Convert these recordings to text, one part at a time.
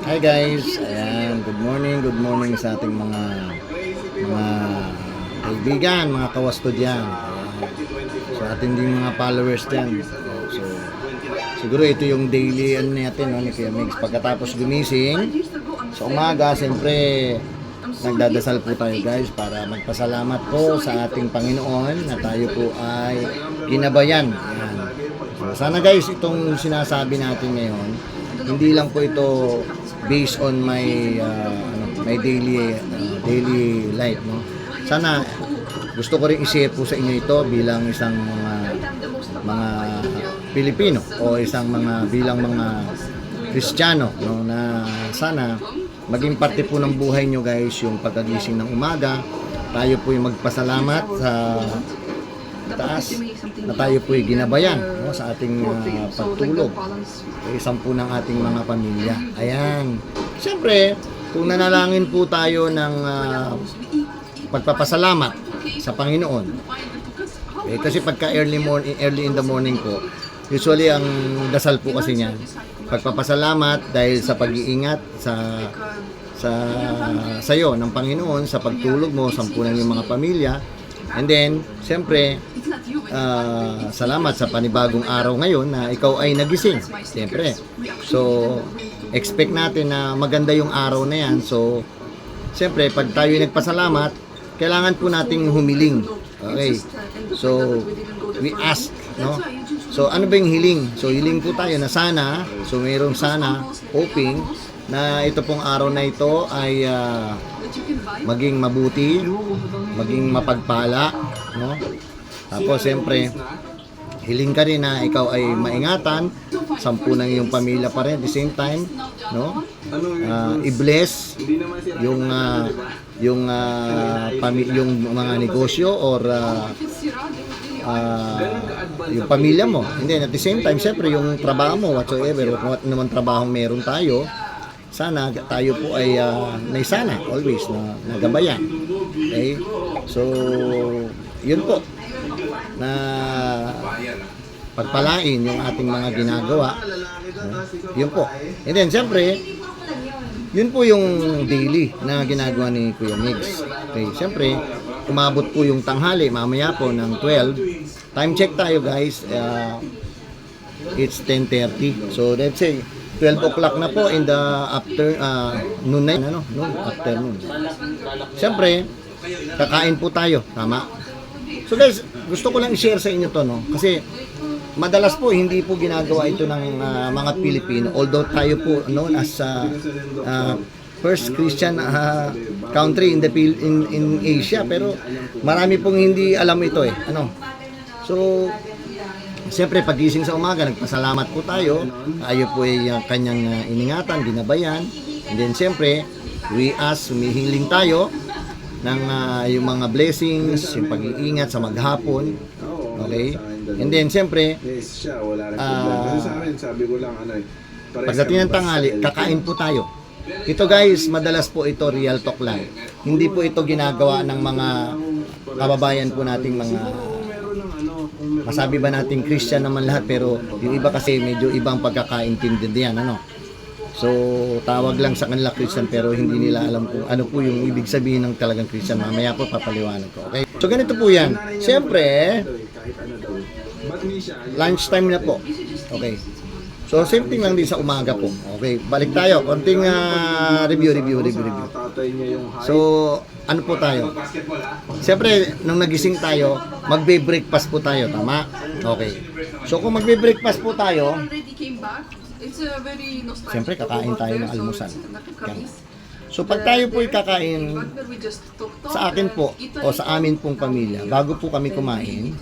Hi guys, ayan, good morning sa ating mga kaibigan, mga kawastudyan, so ating din mga followers dyan. So siguro ito yung daily natin, no, ni Kuya Migs. Pagkatapos gumising sa umaga, siyempre nagdadasal po tayo guys para magpasalamat po sa ating Panginoon na tayo po ay ginabayan. Ayan. So sana guys, itong sinasabi natin ngayon, hindi lang po ito based on my my daily life, no. Sana gusto ko rin i-share po sa inyo ito bilang isang mga Pilipino o bilang mga Kristiyano, no, na sana maging parte po ng buhay nyo guys yung pagkagising ng umaga. Tayo po yung magpasalamat sa taas na tayo po yung ginabayan, no, sa ating pagtulog isang po ng ating mga pamilya. Ayan, siyempre kung nanalangin po tayo ng pagpapasalamat sa Panginoon, kasi pagka early in the morning po, usually ang dasal po kasi niyan pagpapasalamat dahil sa pag-iingat sa iyo ng Panginoon sa pagtulog mo, sampunan ng mga pamilya. And then, siyempre, salamat sa panibagong araw ngayon na ikaw ay nagising. Siyempre. So, expect natin na maganda yung araw na yan. So, siyempre, pag tayo nagpasalamat, kailangan po nating humiling. Okay. So, we ask, no? So, ano ba yung hiling? So, hiling po tayo na sana, so mayroong sana, hoping, na ito pong araw na ito ay maging mabuti, maging mapagpala, no? Tapos siyempre hiling ka rin na ikaw ay maingatan, sampu ng iyong pamilya pa rin at the same time, no? I-bless yung yung mga negosyo or yung pamilya mo. And then at the same time, siyempre yung trabaho mo, whatsoever, kung naman trabahong meron tayo, sana tayo po ay may sana always na nagabayan. Okay? So, yun po na pagpalain yung ating mga ginagawa. Yun po. And then, siyempre, yun po yung daily na ginagawa ni Kuya Migs. Okay, siyempre, umabot po yung tanghali, mamaya po ng 12. Time check tayo guys. It's 10:30. So, let's say, 12 o'clock na po in the noon na yun, afternoon. Siyempre, kakain po tayo, tama? So guys, gusto ko lang i-share sa inyo to, no? Kasi madalas po hindi po ginagawa ito ng mga Pilipino, although tayo po known as first Christian country in Asia, pero marami pong hindi alam ito eh, ano? So siyempre, pagising sa umaga, nagpasalamat po tayo. Tayo po ay kanyang iningatan, ginabayan. And then, siyempre, humihiling tayo ng yung mga blessings, yung pag-iingat sa maghapon. Okay? And then, siyempre, pagdating ng tanghali, kakain po tayo. Ito guys, madalas po ito real talk lang. Hindi po ito ginagawa ng mga kababayan po nating mga masabi ba natin Christian naman lahat, pero yung iba kasi medyo ibang pagkakaintindihan, ano. So, tawag lang sa kanila Christian pero hindi nila alam kung ano po yung ibig sabihin ng talagang Christian. Mamaya po papaliwanag ko, okay? So, ganito po yan. Siyempre, lunchtime na po. Okay. So, same thing lang din sa umaga po. Okay, balik tayo. Konting review. So, ano po tayo? Siyempre, nung nagising tayo, magbe-breakfast po tayo, tama? Okay. So, kung magbe-breakfast po tayo, siyempre, kakain tayo ng almusal. Yan. So, pag tayo po kakain, sa akin po, o sa amin pong pamilya, bago po kami kumain,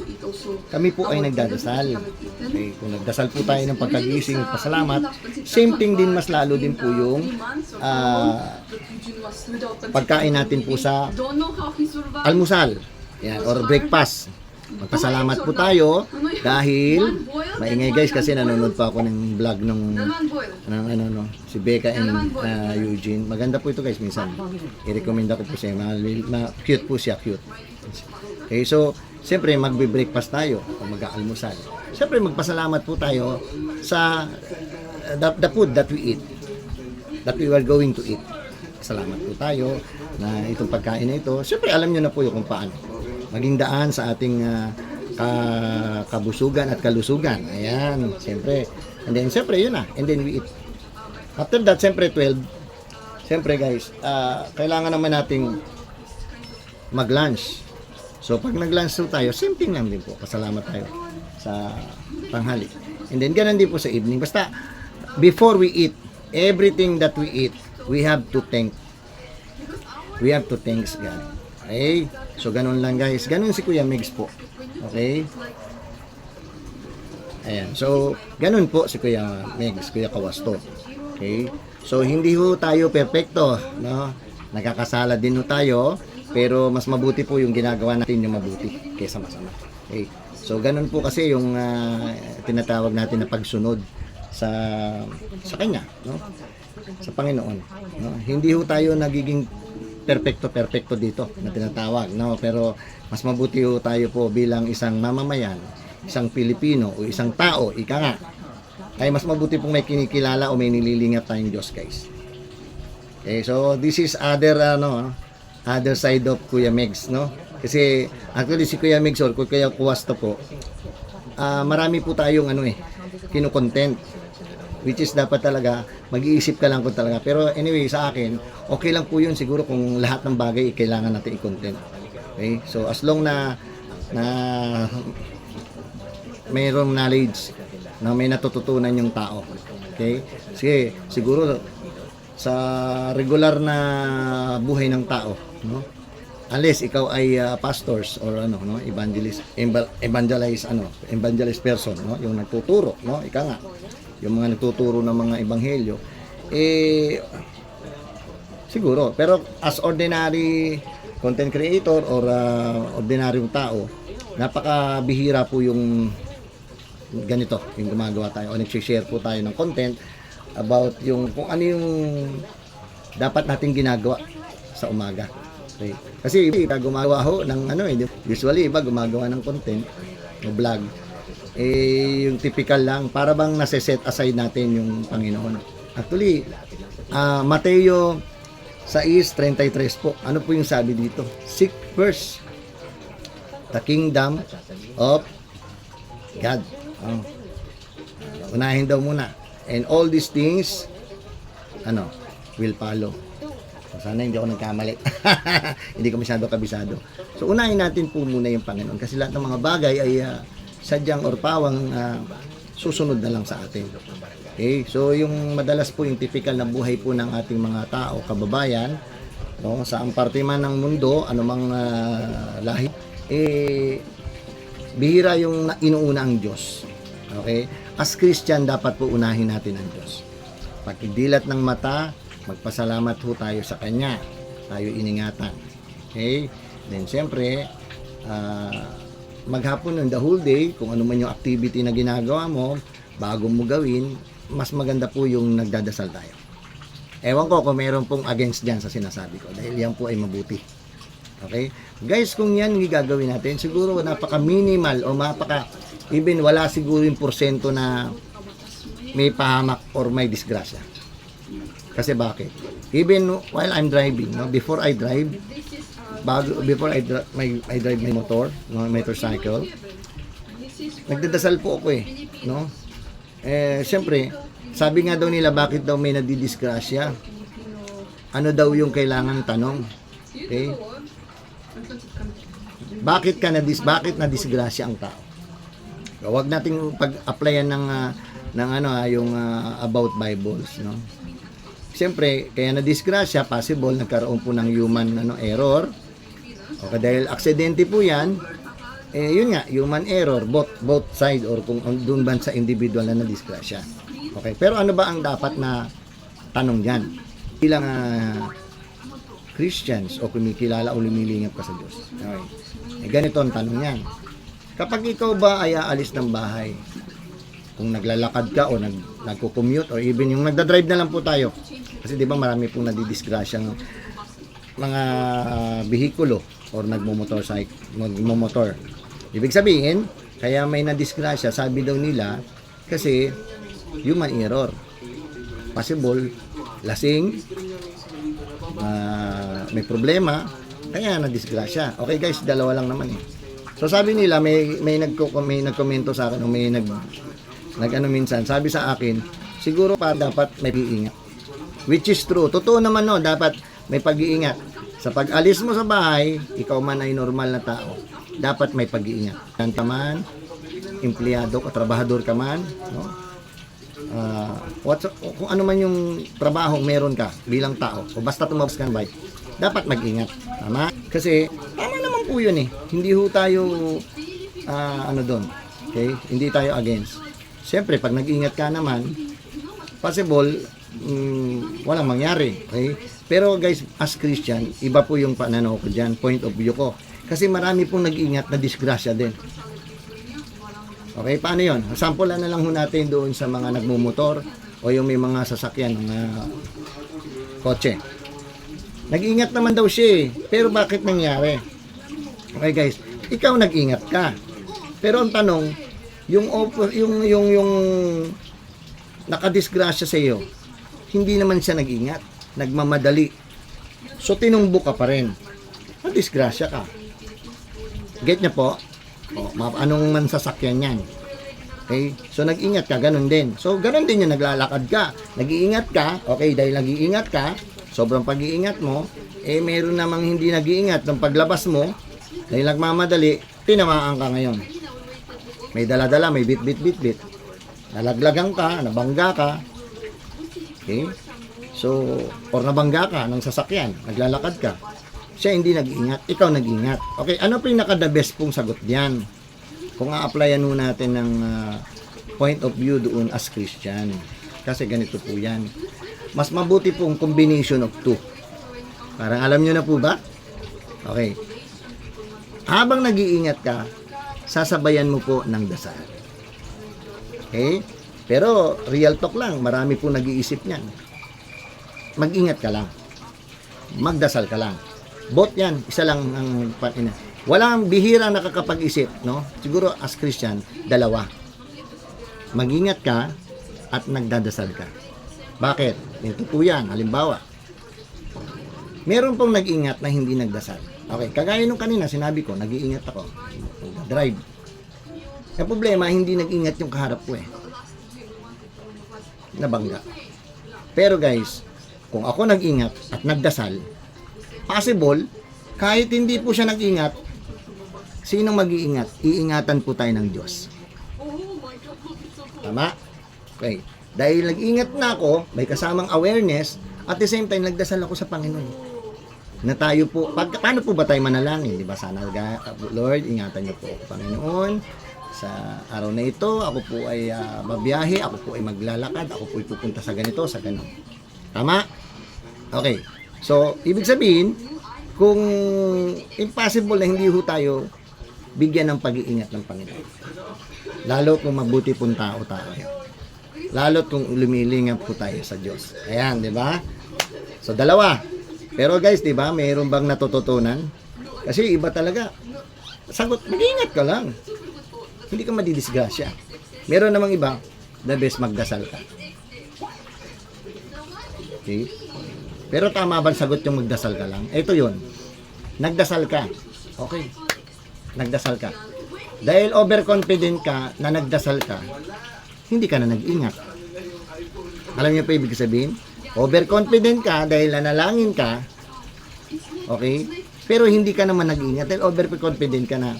kami po ay nagdadasal. Okay, kung nagdasal po tayo ng pagkagising, pasalamat, same thing din, mas lalo din po yung pagkain natin po sa almusal, yan, or breakfast. Magpasalamat po tayo dahil maingay guys kasi nanonood pa ako ng vlog ng si Becca and Eugene. Maganda po ito guys, minsan i-recommend ako po siya, cute po siya, cute. Okay, so siyempre magbe-breakfast tayo o mag-aalmusal. Siyempre magpasalamat po tayo sa the food that we eat, that we are going to eat. Salamat po tayo na itong pagkain na ito. Siyempre, alam nyo na po yung kung paano maging daan sa ating kabusugan at kalusugan. Ayan, siyempre. And then, siyempre, yun na. And then we eat. After that, siyempre, 12. Siyempre, guys, kailangan naman nating mag-lunch. So, pag nag-lunch tayo, same thing lang din po. Pasalamat tayo sa tanghali. And then, ganun din po sa evening. Basta, before we eat, everything that we eat, we have to thank God. Okay? So, ganun lang guys. Ganun si Kuya Migs po. Okay? Ayan. So, ganun po si Kuya Migs, Kuya Kawasto. Okay? So, hindi ho tayo perfecto. No? Nagkakasala din ho tayo. Pero, mas mabuti po yung ginagawa natin yung mabuti kaysa masama. Okay? So, ganun po kasi yung tinatawag natin na pagsunod sa Kanya. No? Sa Panginoon, no? Hindi ho tayo nagiging perfecto dito na tinatawag, no? Pero mas mabuti ho tayo po bilang isang mamamayan, isang Pilipino o isang tao, ika nga. Ay mas mabuti pong may kinikilala o may nililingap tayong Diyos, guys. Okay, so this is other side of Kuya Migs, no? Kasi actually si Kuya Migs or Kuya Kawasto po, marami po tayong kino-content. Which is dapat talaga, mag-iisip ka lang kung talaga. Pero anyway, sa akin, okay lang po yun siguro kung lahat ng bagay kailangan natin i-content. Okay? So, as long na mayroong knowledge, na may natututunan yung tao. Okay? Sige, siguro, sa regular na buhay ng tao, no? Unless ikaw ay pastors or evangelist person, no? Yung nagtuturo, no? Ika nga. Yung mga nagtuturo ng mga ebanghelyo, siguro. Pero as ordinary content creator or ordinaryong tao, napakabihira po yung ganito, yung gumagawa tayo o nag-share po tayo ng content about yung kung ano yung dapat nating ginagawa sa umaga. Okay. Kasi iba gumagawa ho ng usually iba gumagawa ng content, ng vlog. Yung typical lang, para bang nase-set aside natin yung Panginoon. Actually, Mateo 6:33 po. Ano po yung sabi dito? Seek first the kingdom of God. Unahin daw muna. And all these things, will follow. So, sana hindi ako nagkamali. Hindi ko masyado kabisado. So, unahin natin po muna yung Panginoon. Kasi lahat ng mga bagay ay sadyang or pawang susunod na lang sa atin. Okay? So, yung madalas po yung typical na buhay po ng ating mga tao, kababayan, no, sa ang parte man ng mundo, anumang lahi, bihira yung inuuna ang Diyos. Okay? As Christian, dapat po unahin natin ang Diyos. Pagdilat ng mata, magpasalamat ho tayo sa Kanya. Tayo iningatan. Okay? Then, siyempre, maghapon ng the whole day, kung ano man yung activity na ginagawa mo, bago mo gawin, mas maganda po yung nagdadasal tayo. Ewan ko kung meron pong against dyan sa sinasabi ko, dahil yan po ay mabuti. Okay? Guys, kung yan yung gagawin natin, siguro napaka-minimal o even wala siguro yung porsyento na may pahamak or may disgrasya. Kasi bakit? Even while I'm driving, before I drive I drive my motorcycle, nagdadasal po ako no? Siyempre, sabi nga daw nila, bakit daw may nadidisgrasya? Ano daw yung kailangan tanong? Okay? Bakit nadisgrasya ang tao? Huwag nating pag-applyan yung about Bibles, no? Siyempre, kaya nadisgrasya, possible nagkaroon po ng human error. Okay, dahil aksidente po yan, yun nga, human error, both side or kung doon ba sa individual na nadisgrasya. Okay, pero ano ba ang dapat na tanong dyan? Bilang Christians o kumikilala o lumilingap ka sa Diyos. Okay. Ganito ang tanong yan. Kapag ikaw ba ay aalis ng bahay, kung naglalakad ka o nagko-commute or even yung nagda-drive na lang po tayo. Kasi di ba marami pong nadidisgrasyang mga bihikulo or nagmomotor. Ibig sabihin, kaya may nadisgrasya, sabi daw nila, kasi human error. possible, lasing, may problema, kaya na-disgrasya. Okay guys, dalawa lang naman eh. So sabi nila, may nagkomento sa akin, o may nag-ano minsan, sabi sa akin, siguro pa dapat may pag-iingat. Which is true. Totoo naman no, dapat may pag-iingat. Sa pag-alis mo sa bahay, ikaw man ay normal na tao, dapat may pag-iingat. Kanta man, empleyado ka, trabahador ka man, no? Kung ano man yung trabaho meron ka bilang tao, o basta tumabas ka ng bike, dapat mag-ingat. Tama? Kasi, tama naman po yun eh. Hindi ho tayo, ano doon. Okay? Hindi tayo against. Siyempre, pag nag-ingat ka naman, possible, walang mangyari. Okay? Pero guys, as Christian, iba po yung pananaw ko dyan, point of view ko. Kasi marami pong nag-ingat na disgrasya din. Okay, paano yun? Sample na lang ho natin doon sa mga nagmumotor o yung may mga sasakyan, mga kotse. Nag-ingat naman daw siya eh. Pero bakit nangyari? Okay guys, ikaw nag-ingat ka. Pero ang tanong, yung nakadisgrasya sa iyo, hindi naman siya nag-ingat, nagmamadali. So tinumbo ka pa rin. Nadisgrasya ka. Get niya po? O, anong man sasakyan yan? Okay? So nag-ingat ka, ganun din. So ganun din yung naglalakad ka. Nag-iingat ka, okay, dahil nag-iingat ka, sobrang pag-iingat mo, eh meron namang hindi nag-iingat ng paglabas mo, dahil nagmamadali, tinamaan ka ngayon. May dala-dala, may bit. Nalaglagan ka, nabangga ka. Okay? So, or nabangga ka ng sasakyan, naglalakad ka. Siya hindi nag-iingat, ikaw nag-iingat. Okay, ano po yung naka-the best pong sagot diyan? Kung a-applyan mo natin ng point of view doon as Christian. Kasi ganito po yan. Mas mabuti pong combination of two. Parang alam nyo na po ba? Okay. Habang nag-iingat ka, sasabayan mo po ng dasal. Okay? Pero real talk lang, marami po nag-iisip niyan. Mag-ingat ka lang. Magdasal ka lang. Both yan, isa lang ang patina. Walang bihira nakakapag-isip, no? Siguro as Christian, dalawa. Mag-ingat ka at nagdadasal ka. Bakit? Ito po yan, halimbawa. Meron pong nag-ingat na hindi nagdasal. Okay, kagaya nung kanina, sinabi ko, nag-iingat ako. Drive. Ang problema, hindi nag-ingat yung kaharap ko eh. Nabangga. Pero guys, kung ako nag-ingat at nagdasal, possible, kahit hindi po siya nag-ingat, sinong mag-iingat? Iingatan po tayo ng Diyos. Tama? Okay. Dahil nag-ingat na ako, may kasamang awareness, at the same time, nagdasal ako sa Panginoon. Na tayo po, paano po ba tayo manalangin? Di ba? Sana, Lord, ingatan niyo po ako, Panginoon. Sa araw na ito, ako po ay babiyahe, ako po ay maglalakad, ako po ay pupunta sa ganito, sa ganon. Tama? Okay. So, ibig sabihin, kung impossible na hindi ho tayo bigyan ng pag-iingat ng Panginoon. Lalo kung mabuti pong tao tayo. Lalo kung lumilingap po tayo sa Diyos. Ayan, di ba? So, dalawa. Pero guys, di ba, mayroon bang natututunan? Kasi iba talaga. Sagot, mag-iingat ka lang. Hindi ka madidisgrasya. Meron namang iba, the best magdasal ka. Okay? Pero tama ba sagot yung magdasal ka lang? Ito yun. Nagdasal ka. Okay. Nagdasal ka. Dahil overconfident ka na nagdasal ka, hindi ka na nag-ingat. Alam niyo pa ibig sabihin? Overconfident ka dahil nanalangin ka, okay? Pero hindi ka naman nag-ingat dahil overconfident ka na,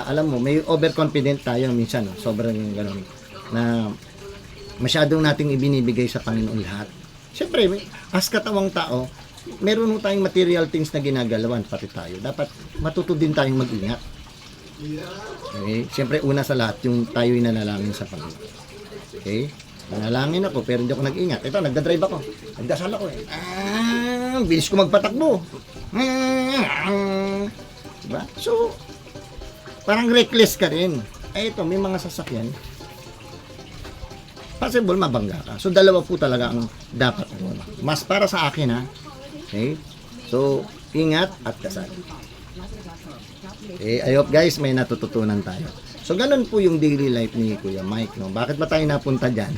alam mo, may overconfident tayo minsan, no? Sobrang gano'n, na masyadong nating ibinibigay sa Panginoon lahat. Siyempre, as katawang tao, meron mo tayong material things na ginagalawan, pati tayo. Dapat matuto din tayong mag-ingat. Okay? Siyempre, una sa lahat, yung tayo'y nanalangin sa Panginoon. Okay? Nanalangin ako, pero hindi ako nag-ingat. Ito, nagdadrive ako. Nagdasal ako eh. Bilis ko magpatakbo. Diba? So, parang reckless ka rin. Ito, may mga sasakyan. Possible mabangga ka. So, dalawa po talaga ang dapat doon. Mas para sa akin ha. Okay? So, ingat at dasal. Okay, I hope guys may natututunan tayo. So, ganun po yung daily life ni Kuya Mike. No? Bakit ba tayo napunta dyan?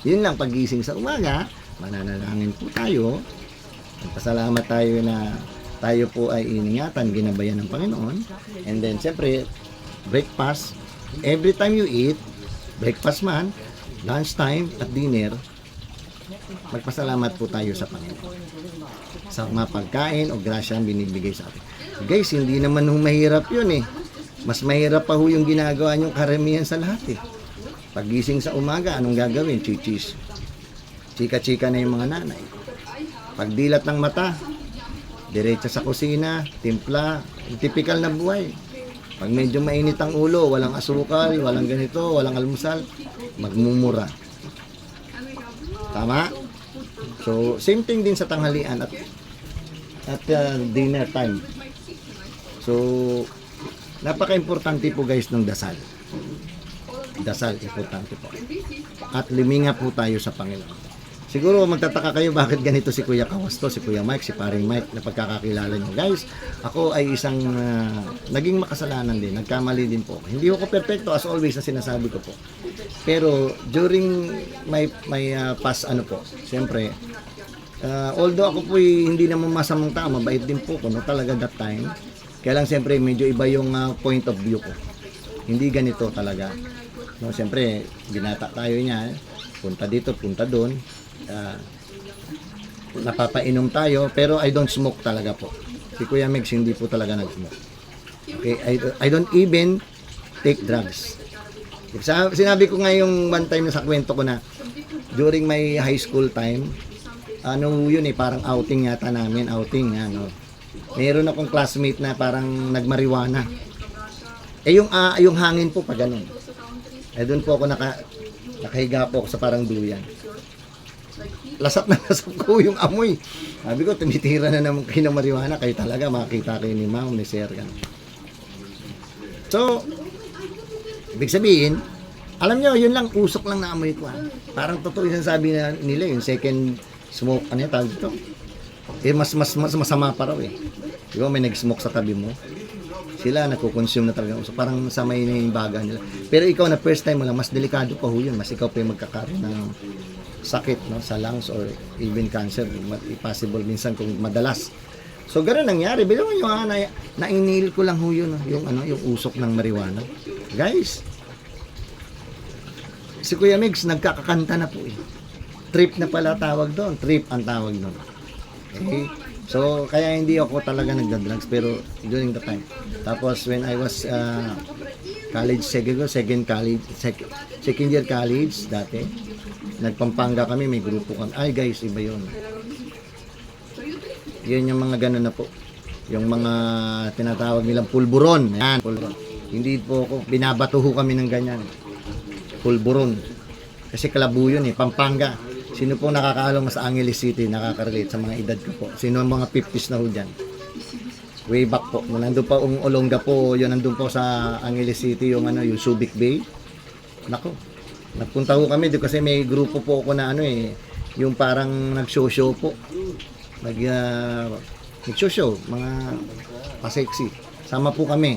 Yun lang, pagising sa umaga, mananalangin po tayo. Nagpasalamat tayo na tayo po ay iningatan, ginabayan ng Panginoon. And then, siyempre, breakfast. Every time you eat, breakfast man, lunchtime at dinner, magpasalamat po tayo sa Panginoon. Sa mga pagkain o grasya ang binibigay sa atin. Guys, hindi naman mahirap yun eh. Mas mahirap pa ho yung ginagawa niyong karamihan sa lahat eh. Pagising sa umaga, anong gagawin? Chichis. Chika-chika na yung mga nanay. Pagdilat ng mata, diretso sa kusina, timpla, typical na buhay. Pag medyo mainit ang ulo, walang asukal, walang ganito, walang almusal, magmumura. Tama? So, same thing din sa tanghalian at dinner time. So, napaka-importante po guys ng dasal. Dasal, importante po. At luminga po tayo sa Panginoon. Siguro magtataka kayo bakit ganito si Kuya Kawasto, si Kuya Mike, si Paring Mike na pagkakakilala nyo. Guys, ako ay isang naging makasalanan din, nagkamali din po. Hindi ako perfecto as always na sinasabi ko po. Pero during my past siyempre, although ako po hindi naman masamang tao, mabait din po ko, no, talaga that time. Kaya lang siyempre medyo iba yung point of view ko. Hindi ganito talaga. No, siyempre, binata tayo niya, punta dito, punta doon. Napapainom tayo, pero I don't smoke talaga po. Si Kuya Megs hindi po talaga nag-smoke. Okay, I don't even take drugs. Sinabi ko nga yung one time na sa kwento ko na during my high school time, yun parang outing yata namin, meron akong classmate na parang nagmariwana. Yung hangin po pa ganun. Doon po ako nakahiga po ako sa parang duyan. Lasap na lasap ko yung amoy. Sabi ko, tumitira na naman kayo ng marijuana. Kayo talaga, makakita kayo ni Ma'am, ni Sir. So, ibig sabihin, alam nyo, yun lang, usok lang na amoy ko. Parang totoo yung sabi nila, yung second smoke, ano yung tawag dito? Mas masama pa raw eh. Di ba, may nag-smoke sa tabi mo. Sila nagko-consume na talaga. So, parang samay na yung baga nila. Pero ikaw na first time mo lang, mas delikado pa ho yun. Mas ikaw pa yung magkakaroon ng sakit, no, sa lungs or even cancer. Possible minsan kung madalas. So, gano'n nangyari. Bilang yung na-inhale ko lang ho yun. Yung usok ng marijuana. Guys, si Kuya Megs, nagkakakanta na po eh. Trip na pala tawag doon. Trip ang tawag doon. Okay? So, kaya hindi ako talaga nagda-drugs pero during the time. Tapos, when I was college, second year college dati, nagpampanga kami, may grupo kami. Ay guys, iba yun. Yun yung mga ganun na po. Yung mga tinatawag nilang pulburon. Yan, pulburon. Hindi po ako, binabatuho kami ng ganyan. Pulburon. Kasi kalabu yun Pampanga. Sino po nakakaalam sa Angeles City, nakaka-relate sa mga edad ko po? Sino ang mga 50s na ho dyan? Way back po. Nandun pa Olonga po, yun nandun po sa Angeles City, yung Subic Bay. Nako, nagpunta ho kami doon kasi may grupo po ako na yung parang nag-show po. Nag-show, mga pa-sexy. Sama po kami.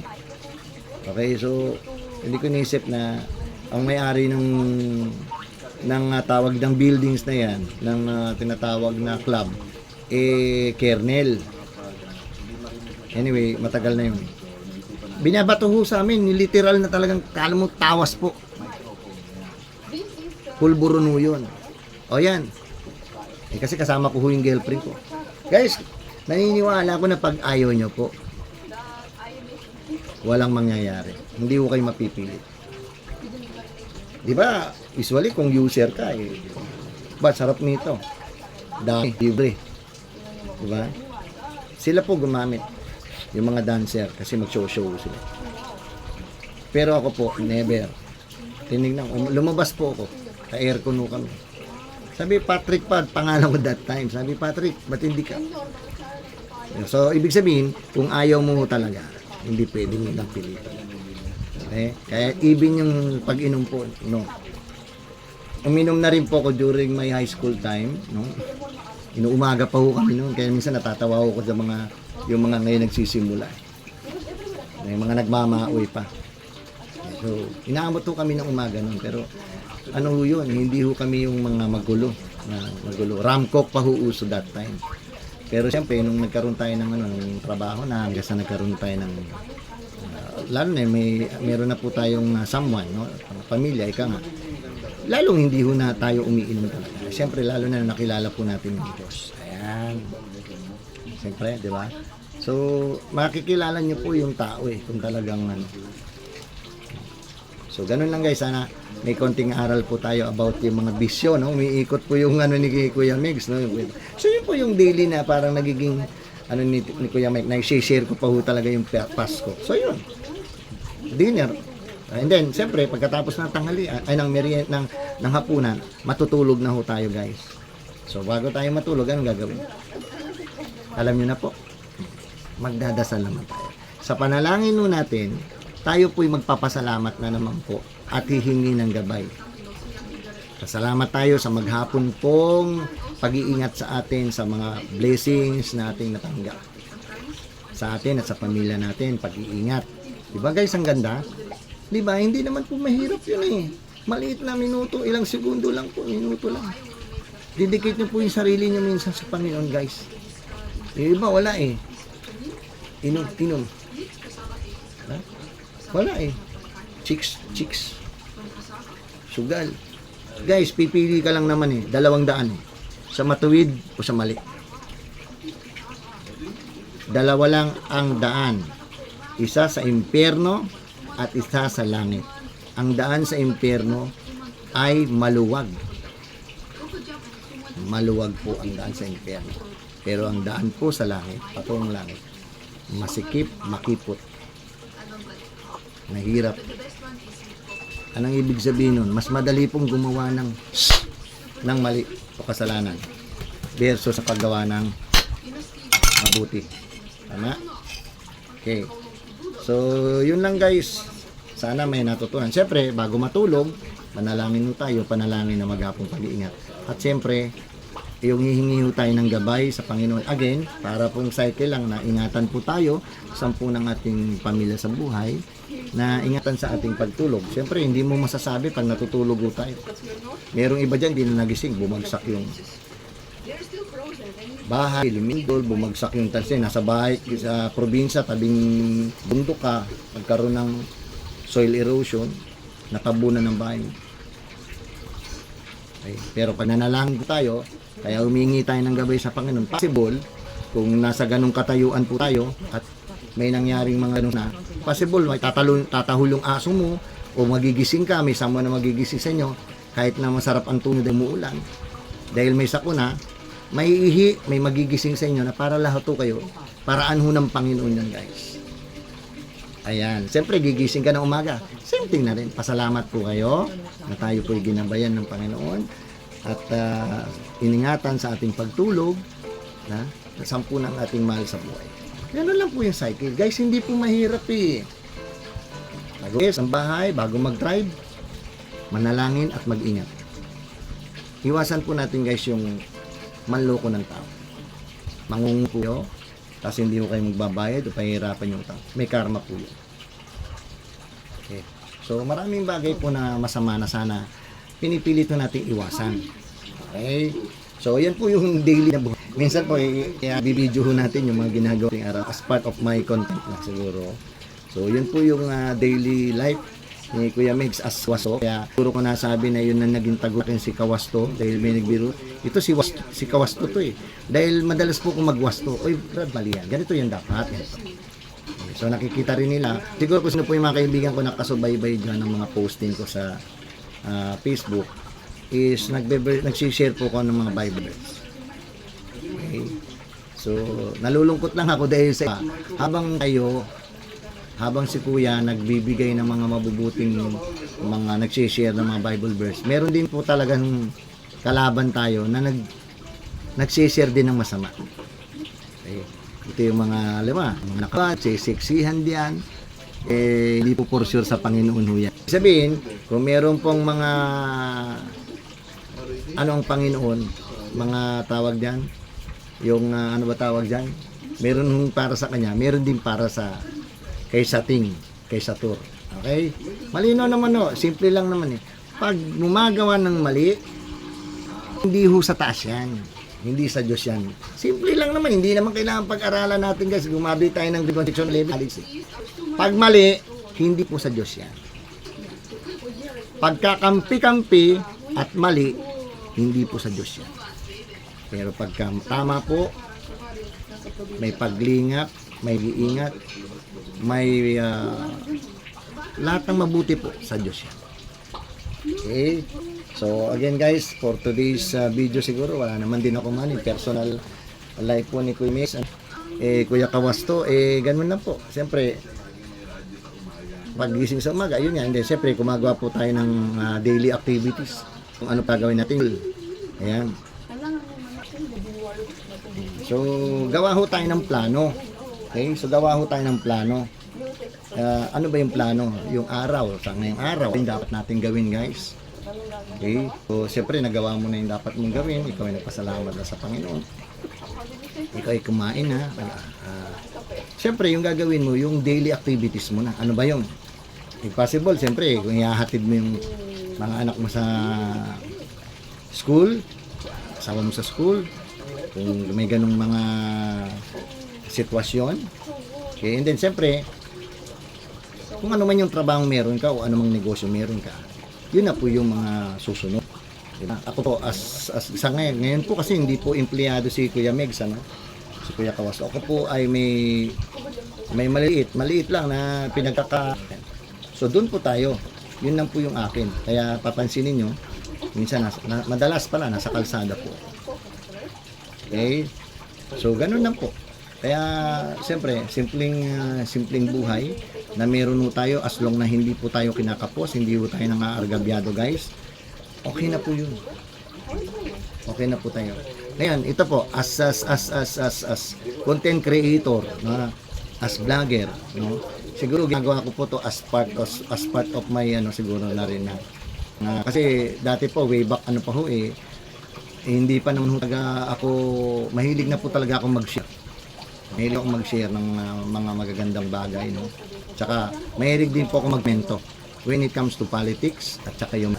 Okay, so hindi ko naisip na ang may-ari ng tawag ng buildings na yan, ng tinatawag na club, Kernel. Anyway, matagal na yun. Binabato ho sa amin, literal na talagang kala mo tawas po. Pulburon ho yun. O yan. Kasi kasama ko ho yung girlfriend ko. Guys, naniniwala ko na pag ayaw nyo po, walang mangyayari. Hindi ho kayo mapipilit. Di ba, usually kung user ka sarap nito. Dami, libre. Di ba? Sila po gumamit. Yung mga dancer kasi mag-show sila. Pero ako po, never. Tinignan ko, lumabas po ako. Ka-aircon ho kami. Sabi, Patrick pa, pangalan ko that time. Sabi, Patrick, ba't hindi ka? So, ibig sabihin, kung ayaw mo talaga, hindi pwedeng ng pilitan. Okay? Kaya even yung pag-inom po, no. Uminom na rin po ako during my high school time, no. Inuumaga pa ho kami noon, kaya minsan natatawa ko sa yung mga ngayon nagsisimula. May mga nagmamaoy pa. So, inaamot ho kami ng umaga noon, pero ano ho yun, hindi ho kami yung mga magulo. Ramcock pa ho uso that time. Pero siyempre, nung nagkaroon tayo ng ng trabaho na hanggang sa nagkaroon tayo ng lalo na meron na po tayong someone, no? Pamilya, ika nga. Lalong hindi ho na tayo umiinom talaga. Siyempre, lalo na nakilala po natin yung Diyos. Ayan. Siyempre, di ba? So, makikilala niyo po yung tao kung talagang So, ganun lang guys. Sana may konting aral po tayo about yung mga bisyo, no? Umiikot po yung ni Kuya Migs, no? So, yun po yung daily na parang nagiging ni Kuya Mike, na-share ko pa ho talaga yung Pasko. So, yun. Dinner. And then, siyempre, pagkatapos ng tanghali, ng merienda, ng hapunan, matutulog na ho tayo guys. So, bago tayo matulog, anong gagawin? Alam nyo na po, magdadasal naman tayo. Sa panalangin ho natin, tayo po'y magpapasalamat na naman po at hihingi ng gabay. Pasalamat tayo sa maghapon pong pag-iingat sa atin sa mga blessings na ating natanggap. Sa atin at sa pamilya natin, pag-iingat. Diba guys, ang ganda? Diba, hindi naman po mahirap yun Maliit na minuto, ilang segundo lang po, minuto lang. Didikit nyo po yung sarili nyo minsan sa Panginoon guys. Iba, wala Inom. Ha? Wala Chicks. Sugal. Guys, pipili ka lang naman 200 Sa matuwid o sa mali. Dalawa lang ang daan. Isa sa impyerno at isa sa langit. Ang daan sa impyerno ay maluwag. Maluwag po ang daan sa impyerno. Pero ang daan po sa langit, patungong langit, masikip, makipot. Mahirap. Anong ibig sabihin nun? Mas madali pong gumawa ng mali o kasalanan versus sa paggawa ng mabuti. Tama? Okay. So, yun lang guys. Sana may natutunan. Siyempre, bago matulog, manalangin mo tayo, panalangin na maghapong pag-iingat. At siyempre, yung hihingi tayo ng gabay sa Panginoon. Again, para pong cycle lang na ingatan po tayo, 10 ng ating pamilya sa buhay, na ingatan sa ating pagtulog. Siyempre, hindi mo masasabi pag natutulog tayo. Merong iba dyan, di na nagising, bumagsak yung bahay, lumindol, bumagsak yung tansi, nasa bahay, sa probinsya, tabing bundok ka, magkaroon ng soil erosion, natabunan ng bahay. Okay. Pero pag nanalangin tayo, kaya humingi tayo ng gabay sa Panginoon. Possible, kung nasa ganung katayuan po tayo at may nangyaring mga ganun na, possible, may tatahol yung aso mo o magigising ka, may sama na magigising sa inyo, kahit na masarap ang tunod ay umuulan. Dahil may sakuna, may ihi, may magigising sa inyo na para lahat to kayo, paraan ho ng Panginoon yan guys. Ayan, siyempre gigising ka na umaga. Same thing na rin, pasalamat po kayo na tayo po'y ginabayan ng Panginoon at iningatan sa ating pagtulog na 10 ng ating mahal sa buhay. Ganun lang po yung cycle. Guys, hindi po mahirap Bago sa bahay, bago mag-drive, manalangin at mag-ingat. Iwasan po natin guys yung manloko ng tao. Mangungu po yun, tapos hindi mo kayo magbabayad o pahihirapan yung tao. May karma po yun. Okay. So, maraming bagay po na masama na sana pinipilit natin iwasan. Okay? So, yan po yung daily na buhay. Minsan po, bibidyo natin yung mga ginagawa ng araw as part of my content na siguro. So, yun po yung daily life ni Kuya Migs as Wasto. Kaya, puro ko nasabi na yun na naging tagukin si Kawasto dahil may nagbiro. Ito si Kawasto to Dahil madalas po kung magwasto. Oy, Brad, mali yan. Ganito yung dapat. Okay, so, nakikita rin nila. Siguro kung sino po yung mga kaibigan ko nakasubaybay dyan ng mga posting ko sa Facebook is nagsishare po ko ng mga Bible verse. Okay. So, nalulungkot lang ako dahil sa habang si Kuya nagbibigay ng mga mabubuting mga nagsishare ng mga Bible verse, meron din po talagang kalaban tayo na nagsishare din ng masama. Okay. Ito yung mga siksihan diyan, hindi po for sure sa Panginoon ho yan. Sabihin, kung meron pong mga ang Panginoon, mga tawag diyan, yung ano ba tawag diyan? Meron para sa kanya, meron din para sa kay Satur. Okay? Malinaw naman simple lang naman pag gumagawa ng mali, hindi ho sa taas yan. Hindi sa Diyos yan. Simple lang naman. Hindi naman kailangan pag-aralan natin guys. Gumabi tayo ng Section 11. Pag mali, hindi po sa Diyos yan. Pagkakampi-kampi at mali, hindi po sa Diyos yan. Pero pagka tama po, may paglingap, may iingat, may lahat ng mabuti po sa Diyos yan. Okay? So again guys, for today's video siguro, wala naman din ako personal life po ni Kuya Mix. Kuya Kawasto, ganun na po. Siyempre, paggising sa umaga, yun nga. Hindi, siyempre, gumagawa po tayo ng daily activities. Kung ano pa gawin natin. Ayan. So, gawa ho tayo ng plano. Okay? So, gawa ho tayo ng plano. Ano ba yung plano? Yung araw. Sa ngayong araw, yung dapat natin gawin guys. Okay? So, siyempre, nagawa mo na yung dapat mong gawin. Ikaw ay nagpasalamat na sa Panginoon. Ikaw ay kumain ha. Siyempre, yung gagawin mo, yung daily activities mo na. Ano ba yun? If possible, siyempre, kung ihahatid mo yung mga anak mo sa school, asawa mo sa school, kung may ganung mga sitwasyon. Okay? And then, siyempre, kung ano man yung trabaho meron ka o anumang negosyo meron ka, yun na po yung mga susunod. Diba? Ako po, as sa ngayon po kasi hindi po empleyado si Kuya Megs, ano? Si Kuya Kawasto. Ako po ay may maliit lang na pinagkaka. So doon po tayo. Yun lang po yung akin. Kaya papansinin nyo, minsan madalas pala nasa kalsada po. Okay? So ganun lang po. Kaya siyempre, simpleng buhay na meron po tayo as long na hindi po tayo kinakapos, hindi po tayo nangaargabyado guys. Okay na po yun. Okay na po tayo. Ngayon, ito po as content creator, as vlogger, no? Siguro ginagawa ko po to as part of my siguro na rin na kasi dati po way back hindi pa naman ako mahilig na po talaga akong mag-share. Mahilig akong mag-share ng mga magagandang bagay, no? Tsaka mahilig din po ako magmento when it comes to politics at saka yung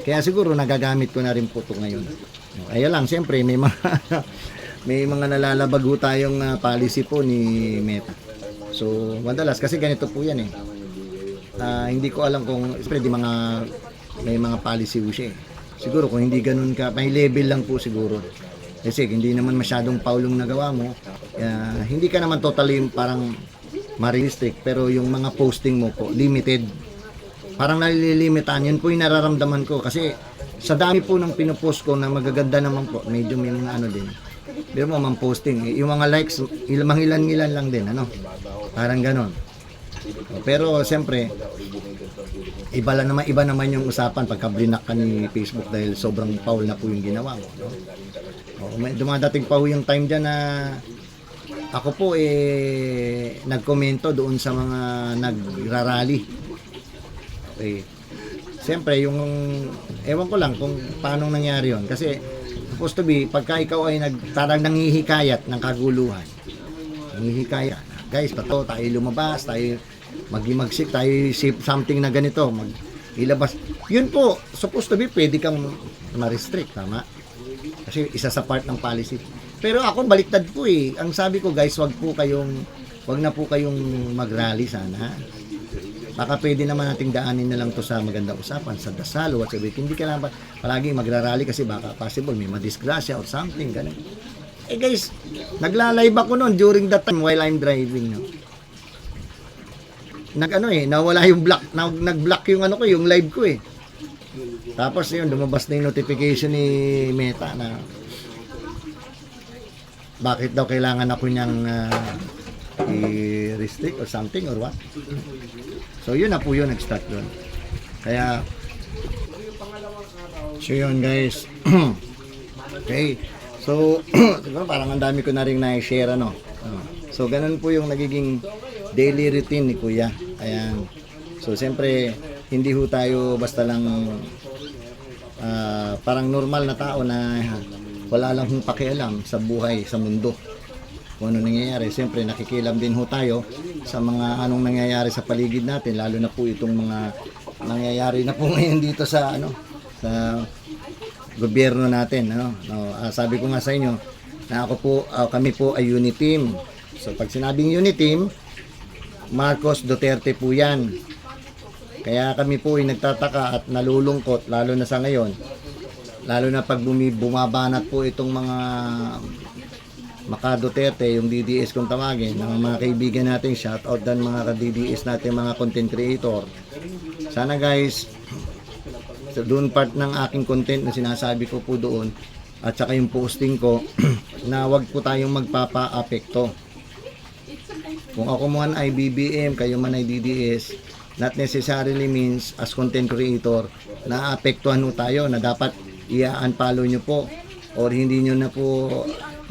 kaya siguro nagagamit ko na rin po ito ngayon. Kaya lang, siyempre may mga nalalabag ho tayong policy po ni Meta. So, madalas kasi ganito po yan hindi ko alam kung may mga policy ho siya. Siguro kung hindi ganun ka, may level lang po siguro. Kasi hindi naman masyadong paulong nagawa mo, hindi ka naman totally parang ma-restrict, pero yung mga posting mo po, limited. Parang nalilimitan, yun po yung nararamdaman ko. Kasi sa dami po ng pinupost ko na magaganda naman po, medyo may mga din. Pero mo man posting, yung mga likes, ilan lang din, parang ganon. Pero siyempre, iba naman yung usapan pagka blinak ka ni Facebook dahil sobrang foul na po yung ginawa mo. May dumadating pa po yung time dyan na ako po nagkomento doon sa mga nagrarally. Okay. Siyempre yung ewan ko lang kung paano nangyari yon kasi supposed to be pagka ikaw ay nanghihikayat ng kaguluhan. Nanghihikayat. Guys, tayo lumabas, tayo magimagsik, tayo save something na ganito, ilabas. Yun po, supposed to be pwede kang ma-restrict, tama? Kasi isa sa part ng policy. Pero ako baliktad po Ang sabi ko guys, wag na po kayong mag-rally sana. Baka pwede naman nating daanin na lang to sa magandang usapan, sa dasal, whatsoever. Hindi ka lang palagi magrarally kasi baka possible may madisgrasya or something, ganun. Guys, nagla-live ako noon during that time while I'm driving. Nawala yung block, nag-block yung yung live ko Tapos yun, lumabas na yung notification ni Meta na bakit daw kailangan ako niyang i-restrict or something or what. So yun na po yun, nag-start doon. Kaya so yun guys. Okay. So siguro parang ang dami ko na rin na-share So ganun po yung nagiging daily routine ni Kuya. Ayan. So siyempre hindi ho tayo basta lang parang normal na tao na wala lang hong pakialam sa buhay, sa mundo. Kung ano nangyayari, siyempre nakikilam din ho tayo sa mga anong nangyayari sa paligid natin, lalo na po itong mga nangyayari na po ngayon dito sa ano, sa gobyerno natin, ano. No, sabi ko nga sa inyo na ako po, kami po ay unit team. So pag sinabing unit team, Marcos Duterte po 'yan. Kaya kami po ay nagtataka at nalulungkot lalo na sa ngayon. Lalo na pag bumabanat po itong mga Maka Duterte, yung DDS kung tawagin, ng mga kaibigan natin, shout out dan mga ka-DDS natin, mga content creator. Sana guys, doon part ng aking content na sinasabi ko po doon, at saka yung posting ko, na wag po tayong magpapa-apekto. Kung ako man ay BBM, kayo man ay DDS, not necessarily means as content creator, na-apektuhan po tayo, na dapat i-unfollow nyo po, or hindi nyo na po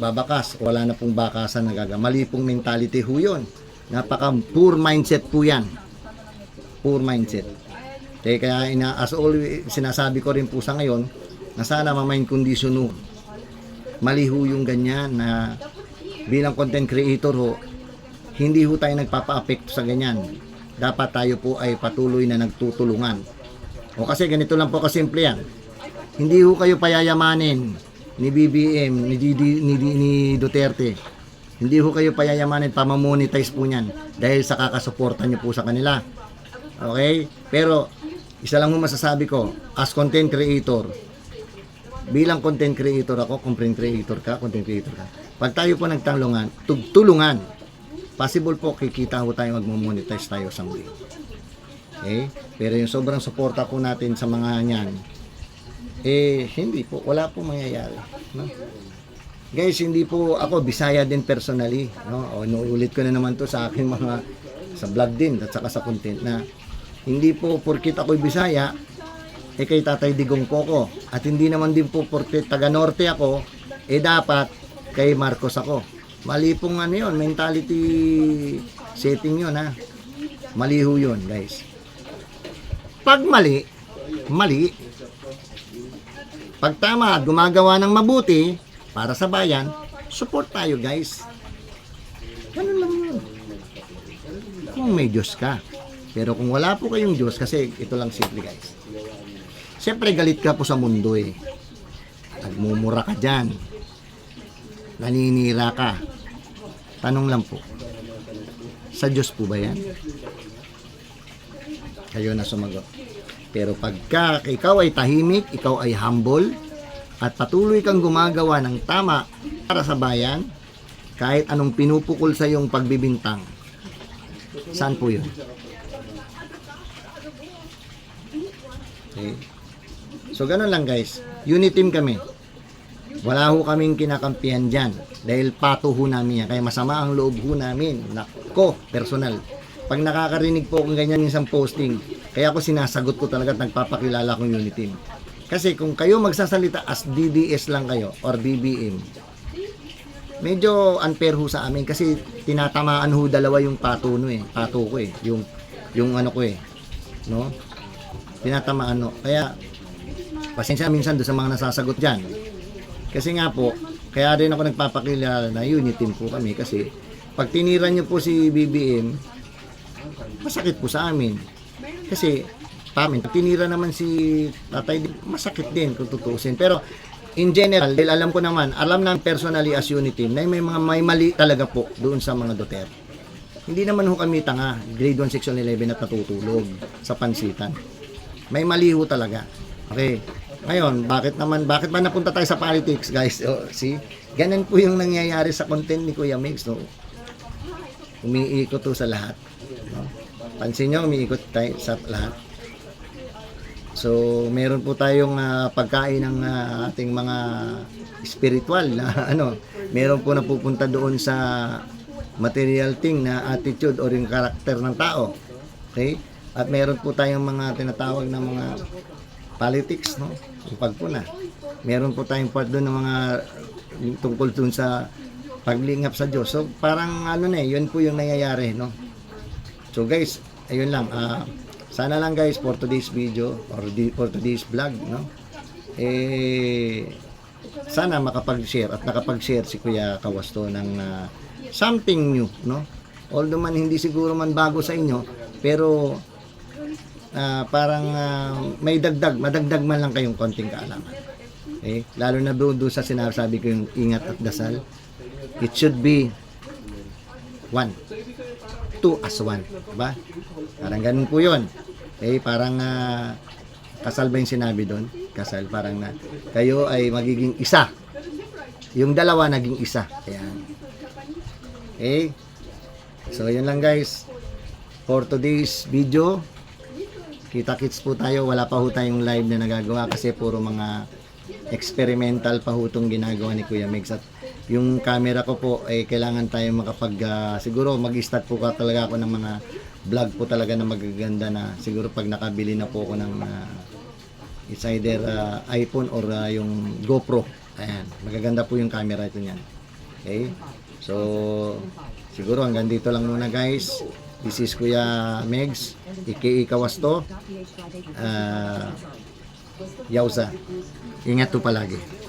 babakas, wala na pong bakasan na mali pong mentality ho yun. Napaka poor mindset po yan, poor mindset. Kaya as always sinasabi ko rin po sa ngayon na sana ma-mind condition ho, mali ho yung ganyan na bilang content creator ho, hindi ho tayo nagpapa-apekto sa ganyan. Dapat tayo po ay patuloy na nagtutulungan. O kasi ganito lang po kasimple yan, hindi ho kayo payayamanin ni BBM, ni Duterte. Hindi ho kayo payayamanin, pamamonetize po niyan dahil sa kakasuporta niyo po sa kanila. Okay? Pero isa lang mo masasabi ko, as content creator, bilang content creator ako, content creator ka, content creator ka. Pag tayo po nagtulungan, tulungan, possible po kikita ho tayo, magmo-monetize tayo someday. Okay? Pero yung sobrang suporta po natin sa mga niyan, hindi po, wala po mangyayari, no? Guys, hindi po ako Bisaya din personally, no? O inuulit ko na naman to sa aking mga sa vlog din at saka sa content na hindi po porkit ako'y Bisaya kay Tatay Digong po ako, at hindi naman din po porkit taga Norte ako dapat kay Marcos ako. Mali pong ano yun, mentality setting yun, ha. Mali ho yun, guys. Pag mali, mali. Pag tama at gumagawa ng mabuti para sa bayan, support tayo guys. Ganun lang yun. Kung may Diyos ka. Pero kung wala po kayong Diyos, kasi ito lang simple guys. Siyempre galit ka po sa mundo eh. Nagmumura ka dyan. Naninira ka. Tanong lang po. Sa Diyos po ba yan? Kayo na sumagot. Pero pagka ikaw ay tahimik, ikaw ay humble, at patuloy kang gumagawa ng tama para sa bayan, kahit anong pinupukol sa iyong pagbibintang, saan po yun? Okay. So ganun lang guys, unit team kami. Wala ho kaming kinakampihan dyan, dahil pato ho namin yan, kaya masama ang loob ho namin. Nako, personal. Pag nakakarinig po kung ganyan isang posting, kaya ako sinasagot ko talaga at nagpapakilala kong unit team. Kasi kung kayo magsasalita as DDS lang kayo or BBM, medyo unfair ho sa amin kasi tinatamaan ho dalawa yung pato ko eh, yung ano ko eh, no? Tinatamaan no. Kaya pasensya minsan doon sa mga nasasagot diyan. Kasi nga po, kaya rin ako nagpapakilala na unit team po kami kasi pag tinira niyo po si BBM, masakit po sa amin. Kasi pag tinira naman si Tatay, masakit din kung tutusin. Pero in general, dahil alam ko naman, alam na personally as unit team na may mali talaga po doon sa mga Duterte. Hindi naman ho kami tanga, grade 1 section 11 at natutulog sa pansitan. May mali ho talaga. Okay. Ngayon, bakit ba napunta tayo sa politics, guys? See? Ganun po yung nangyayari sa content ni Kuya Mix, no? Umiikot to sa lahat, no? Pansin nyo, umiikot tayo sa lahat. So, meron po tayong pagkain ng ating mga spiritual na meron po napupunta doon sa material thing na attitude or yung karakter ng tao. Okay? At meron po tayong mga tinatawag na mga politics, no? Yung pagpuna. Meron po tayong part doon ng mga tungkol doon sa paglingap sa Diyos. So, parang yun po yung nangyayari, no? So, guys, ayun lang. Sana lang guys for today's video or for today's vlog, no? Sana makapag-share at nakapag-share si Kuya Kawasto ng something new, no? Although man hindi siguro man bago sa inyo, pero parang may madagdag man lang kayong konting kaalaman. Okay? Lalo na doon sa sinasabi ko yung ingat at dasal. It should be 1. 2 as 1. Diba? Parang ganun po yun. Okay? Parang kasal ba yung sinabi doon? Kasal, parang kayo ay magiging isa. Yung dalawa naging isa. Ayan. Okay? So, yun lang guys. For today's video, kita-kits po tayo. Wala pa ho tayong live na nagagawa kasi puro mga experimental pa ho itong ginagawa ni Kuya Migs. At yung camera ko po, kailangan tayo siguro mag-start po talaga ako ng mga vlog po talaga na magaganda na siguro pag nakabili na po ako ng it's either iPhone or yung GoPro. Ayan, magaganda po yung camera ito niyan. Okay? So, siguro hanggang dito lang muna guys. This is Kuya Migs, aka Kawasto. Yauza. Ingat po palagi.